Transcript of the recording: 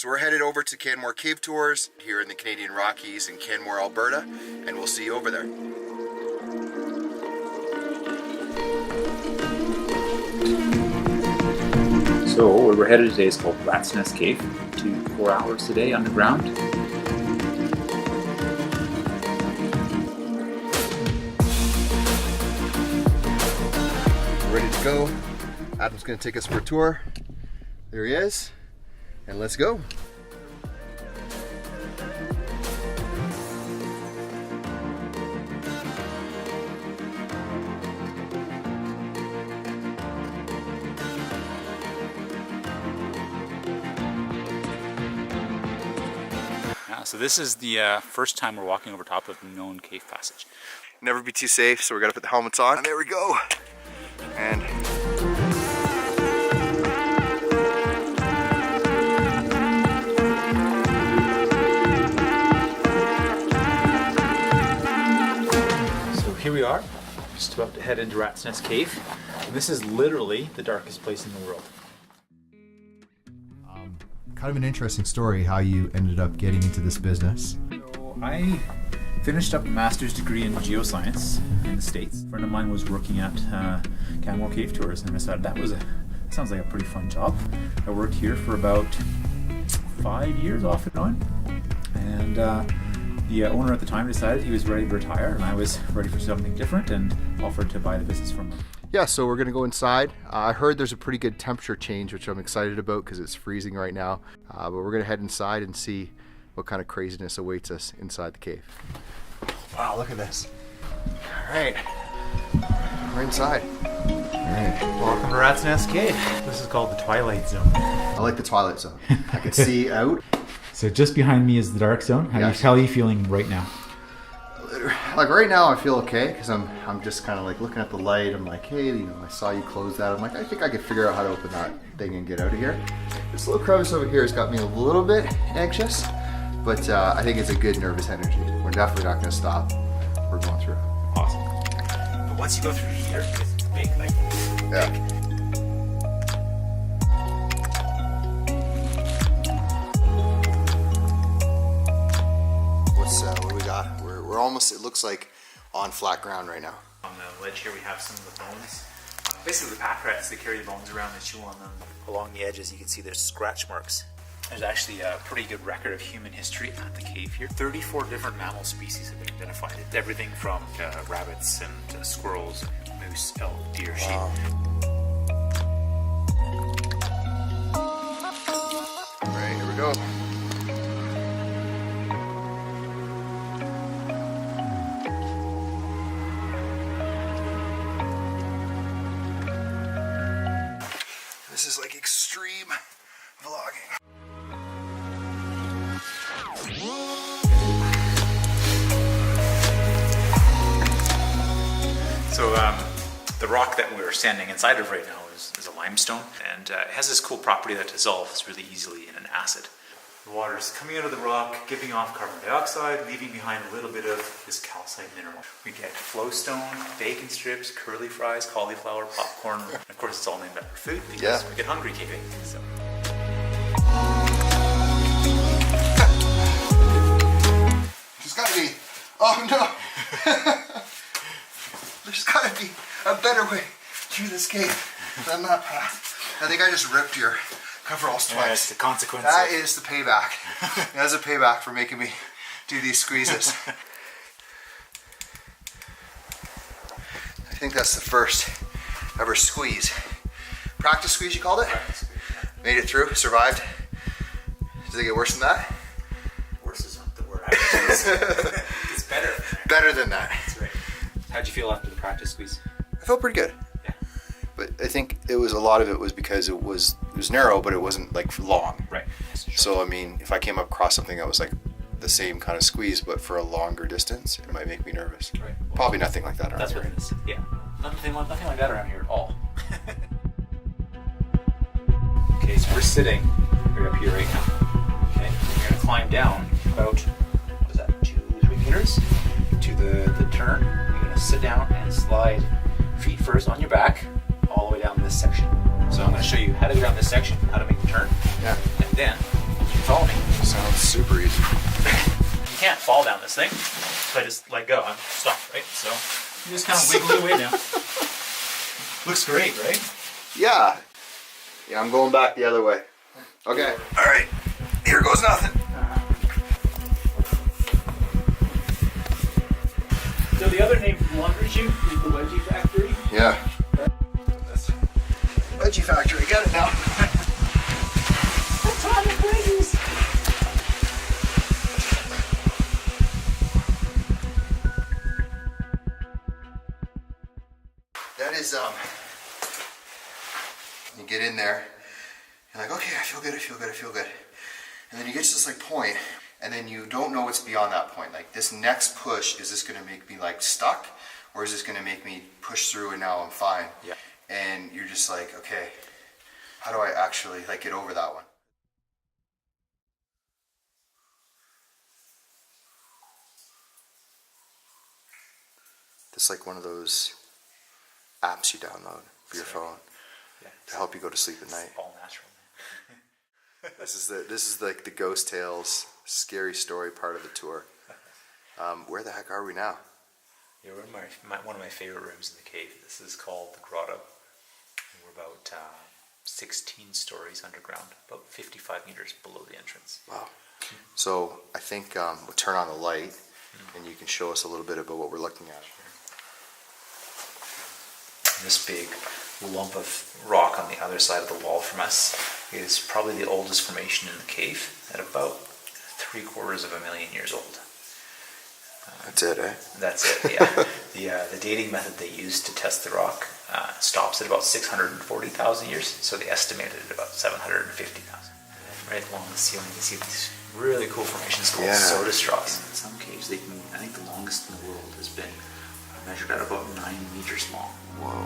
So we're headed over to Canmore Cave Tours here in the Canadian Rockies in Canmore, Alberta, and we'll see you over there. So where we're headed today is called Rat's Nest Cave. 4 hours today underground. Ready to go. Adam's gonna take us for a tour. There he is, and let's go. So this is the first time we're walking over top of a known cave passage. Never be too safe, so we gotta put the helmets on. And there we go. And so here we are, just about to head into Rat's Nest Cave. And this is literally the darkest place in the world. kind of an interesting story how you ended up getting into this business. So I finished up a master's degree in geoscience in the States. A friend of mine was working at Canmore Cave Tours, and I decided that sounds like a pretty fun job. I worked here for about 5 years off and on, and the owner at the time decided he was ready to retire, and I was ready for something different, and offered to buy the business from him. Yeah, so we're gonna go inside. I heard there's a pretty good temperature change, which I'm excited about because it's freezing right now. But we're gonna head inside and see what kind of craziness awaits us inside the cave. Wow, look at this. All right, we're inside. All right. Welcome to Rat's Nest Cave. This is called the Twilight Zone. I like the Twilight Zone. I can see out. So just behind me is the dark zone. How are you feeling right now? Like right now I feel okay because I'm just kind of like looking at the light. I'm like, hey, I saw you close that. I'm like, I think I could figure out how to open that thing and get out of here. This little crevice over here has got me a little bit anxious, but I think it's a good nervous energy. We're definitely not going to stop. We're going through. Awesome. But once you go through here, it's big, like yeah. What do we got? We're almost, it looks like on flat ground right now. On the ledge here we have some of the bones. Basically the pack rats, they carry the bones around and chew on them. Along the edges you can see there's scratch marks. There's actually a pretty good record of human history at the cave here. 34 different mammal species have been identified. Everything from rabbits and squirrels, moose, elk, deer, sheep. Wow. All right, here we go. This is like extreme vlogging. So the rock that we're standing inside of right now is a limestone, and it has this cool property that dissolves really easily in an acid. The water is coming out of the rock, giving off carbon dioxide, leaving behind a little bit of this calcite mineral. We get flowstone, bacon strips, curly fries, cauliflower, popcorn, and of course it's all named after food because we get hungry caving. So. There's gotta be, oh no! There's gotta be a better way through this cave than that path. I think I just ripped your coveralls twice. That's the consequence. That is the payback. That's a payback for making me do these squeezes. I think that's the first ever squeeze. Practice squeeze, you called it? Practice squeeze, yeah. Made it through, survived. Does it get worse than that? Worse is not the word I would use. It's better. Better than that. That's right. How'd you feel after the practice squeeze? I felt pretty good. Yeah. But I think it was a lot of it was because it was narrow, but it wasn't like long. Right. So I mean, if I came across something that was like the same kind of squeeze, but for a longer distance, it might make me nervous. Right. Probably nothing like that around That's here. what it is. Yeah. Nothing like that around here at all. Okay, so we're sitting right up here right now. Okay, and you're gonna climb down about, what is that, 2-3 meters to the turn. You're gonna sit down and slide feet first on your back all the way down this section. So I'm gonna show you how to go down this section, how to make the turn. Yeah. And then Follow me. Sounds super easy. You can't fall down this thing. If I just let go, I'm stuck, right? So you just kind of wiggle your way down. Looks great, right? Yeah. Yeah, I'm going back the other way. Okay. All right. Here goes nothing. So the other name for Laundry Chute is the Wedgie Factory. Yeah. Veggie Factory, get it now. Atomic wedgies. That is, you get in there, you're like, okay, I feel good, I feel good, I feel good. And then you get to this like point, and then you don't know what's beyond that point. Like this next push, is this gonna make me like stuck? Or is this gonna make me push through and now I'm fine? Yeah. And you're just like, okay, how do I actually like get over that one? This is like one of those apps you download for your phone to help you go to sleep at night. All natural. This is like the Ghost Tales scary story part of the tour. Where the heck are we now? Yeah, we're in one of my favorite rooms in the cave. This is called the Grotto. And we're about 16 stories underground, about 55 meters below the entrance. Wow. So I think we'll turn on the light and you can show us a little bit about what we're looking at. This big lump of rock on the other side of the wall from us is probably the oldest formation in the cave, at about 750,000 years old. That's it, eh? That's it, yeah. The dating method they used to test the rock stops at about 640,000 years, so they estimated it at about 750,000. Right along the ceiling, you see these really cool formations called soda straws. In some caves, I think the longest in the world has been measured at about 9 meters long. Whoa.